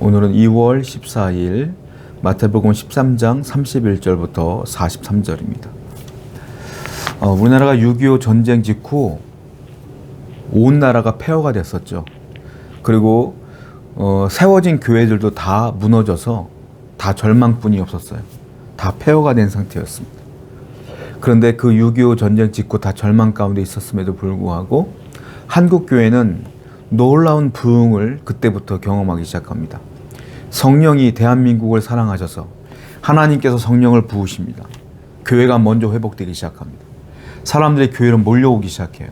오늘은 2월 14일 마태복음 13장 31절부터 43절입니다. 우리나라가 6.25 전쟁 직후 온 나라가 폐허가 됐었죠. 그리고 세워진 교회들도 다 무너져서 다 절망뿐이 없었어요. 다 폐허가 된 상태였습니다. 그런데 그 6.25 전쟁 직후 다 절망 가운데 있었음에도 불구하고 한국 교회는 놀라운 부흥을 그때부터 경험하기 시작합니다. 성령이 대한민국을 사랑하셔서 하나님께서 성령을 부으십니다. 교회가 먼저 회복되기 시작합니다. 사람들이 교회로 몰려오기 시작해요.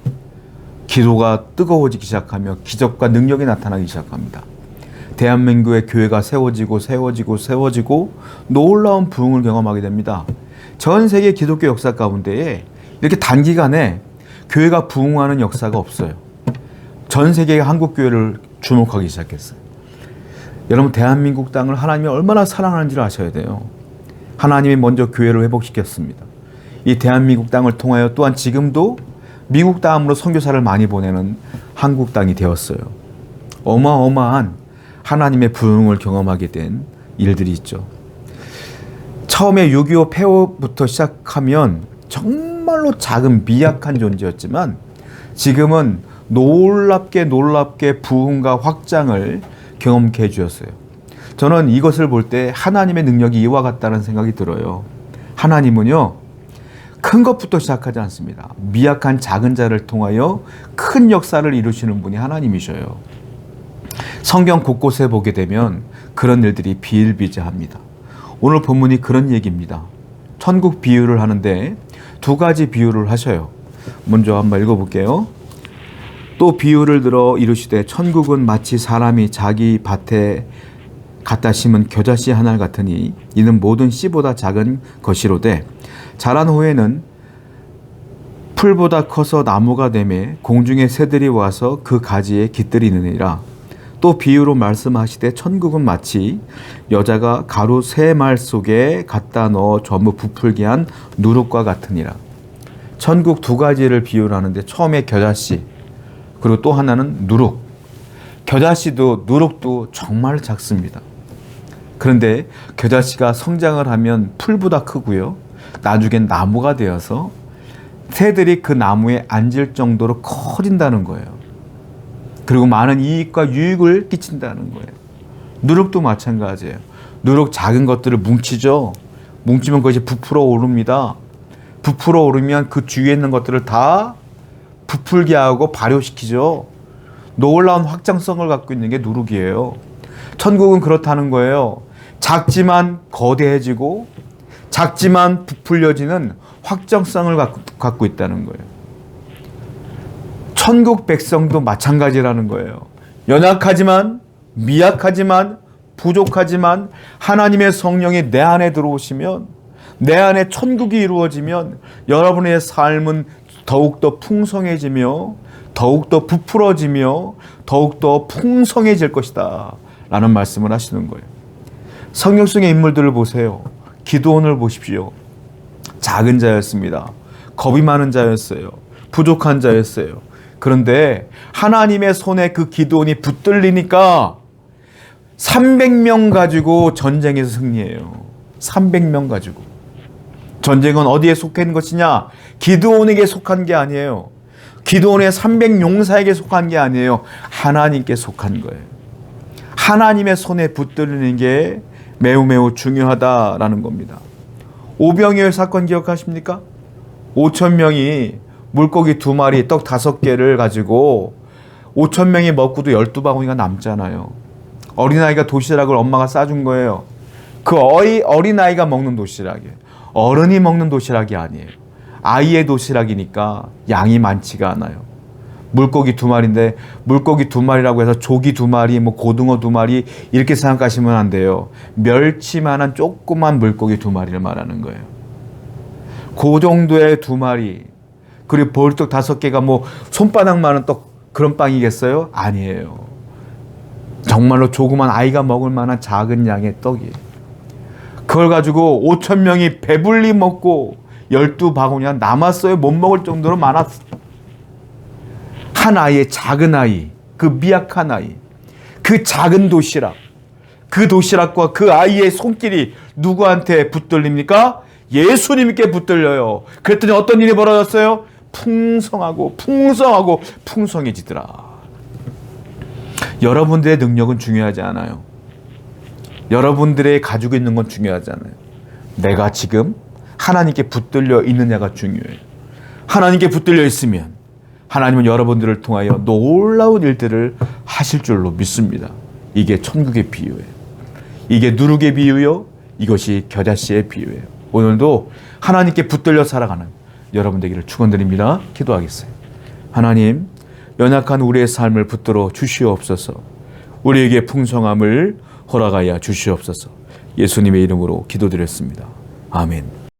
기도가 뜨거워지기 시작하며 기적과 능력이 나타나기 시작합니다. 대한민국의 교회가 세워지고 놀라운 부흥을 경험하게 됩니다. 전 세계 기독교 역사 가운데에 이렇게 단기간에 교회가 부흥하는 역사가 없어요. 전 세계가 한국 교회를 주목하기 시작했어요. 여러분, 대한민국 땅을 하나님이 얼마나 사랑하는지를 아셔야 돼요. 하나님이 먼저 교회를 회복시켰습니다. 이 대한민국 땅을 통하여 또한 지금도 미국 다음으로 선교사를 많이 보내는 한국 땅이 되었어요. 어마어마한 하나님의 부흥을 경험하게 된 일들이 있죠. 처음에 6.25 폐허부터 시작하면 정말로 작은 미약한 존재였지만 지금은 놀랍게 부흥과 확장을 경험케 해주셨어요. 저는 이것을 볼 때 하나님의 능력이 이와 같다는 생각이 들어요. 하나님은요, 큰 것부터 시작하지 않습니다. 미약한 작은 자를 통하여 큰 역사를 이루시는 분이 하나님이셔요. 성경 곳곳에 보게 되면 그런 일들이 비일비재합니다. 오늘 본문이 그런 얘기입니다. 천국 비유를 하는데 두 가지 비유를 하셔요. 먼저 한번 읽어볼게요. 또 비유를 들어 이르시되 천국은 마치 사람이 자기 밭에 갖다 심은 겨자씨 하나 같으니 이는 모든 씨보다 작은 것이로되 자란 후에는 풀보다 커서 나무가 되매 공중의 새들이 와서 그 가지에 깃들이느니라. 또 비유로 말씀하시되 천국은 마치 여자가 가루 3말 속에 갖다 넣어 전부 부풀게 한 누룩과 같으니라. 천국 두 가지를 비유를 하는데 처음에 겨자씨, 그리고 또 하나는 누룩. 겨자씨도 누룩도 정말 작습니다. 그런데 겨자씨가 성장을 하면 풀보다 크고요. 나중엔 나무가 되어서 새들이 그 나무에 앉을 정도로 커진다는 거예요. 그리고 많은 이익과 유익을 끼친다는 거예요. 누룩도 마찬가지예요. 누룩 작은 것들을 뭉치죠. 뭉치면 그것이 부풀어 오릅니다. 부풀어 오르면 그 주위에 있는 것들을 다 부풀게 하고 발효시키죠. 놀라운 확장성을 갖고 있는 게 누룩이에요. 천국은 그렇다는 거예요. 작지만 거대해지고 작지만 부풀려지는 확장성을 갖고 있다는 거예요. 천국 백성도 마찬가지라는 거예요. 연약하지만 미약하지만 부족하지만 하나님의 성령이 내 안에 들어오시면 내 안에 천국이 이루어지면 여러분의 삶은 더욱더 풍성해지며 더욱더 부풀어지며 더욱더 풍성해질 것이다 라는 말씀을 하시는 거예요. 성경 속의 인물들을 보세요. 기드온을 보십시오. 작은 자였습니다. 겁이 많은 자였어요. 부족한 자였어요. 그런데 하나님의 손에 그 기드온이 붙들리니까 300명 가지고 전쟁에서 승리해요. 300명 가지고. 전쟁은 어디에 속한 것이냐? 기드온에게 속한 게 아니에요. 기드온의 300용사에게 속한 게 아니에요. 하나님께 속한 거예요. 하나님의 손에 붙들리는 게 매우 중요하다라는 겁니다. 오병이어 사건 기억하십니까? 5,000명이 물고기 2마리, 떡 5개를 가지고 5,000명이 먹고도 12바구니가 남잖아요. 어린아이가 도시락을 엄마가 싸준 거예요. 그 어린아이가 먹는 도시락이에요. 어른이 먹는 도시락이 아니에요. 아이의 도시락이니까 양이 많지가 않아요. 물고기 2마리인데 물고기 2마리라고 해서 조기 2마리, 고등어 2마리 이렇게 생각하시면 안 돼요. 멸치만한 조그만 물고기 2마리를 말하는 거예요. 그 정도의 2마리, 그리고 볼떡 5개가 손바닥만한 떡, 그런 빵이겠어요? 아니에요. 정말로 조그만 아이가 먹을 만한 작은 양의 떡이에요. 그걸 가지고 5,000명이 배불리 먹고 12바구니가 남았어요. 못 먹을 정도로 많았어. 한 아이의 작은 아이, 그 미약한 아이, 그 작은 도시락, 그 도시락과 그 아이의 손길이 누구한테 붙들립니까? 예수님께 붙들려요. 그랬더니 어떤 일이 벌어졌어요? 풍성하고 풍성하고 풍성해지더라. 여러분들의 능력은 중요하지 않아요. 여러분들의 가지고 있는 건 중요하지 않아요. 내가 지금 하나님께 붙들려 있느냐가 중요해요. 하나님께 붙들려 있으면 하나님은 여러분들을 통하여 놀라운 일들을 하실 줄로 믿습니다. 이게 천국의 비유예요. 이게 누룩의 비유요. 이것이 겨자씨의 비유예요. 오늘도 하나님께 붙들려 살아가는 여러분 되기를 축원드립니다. 기도하겠어요. 하나님, 연약한 우리의 삶을 붙들어 주시옵소서. 우리에게 풍성함을 허락하여 주시옵소서. 예수님의 이름으로 기도드렸습니다. 아멘.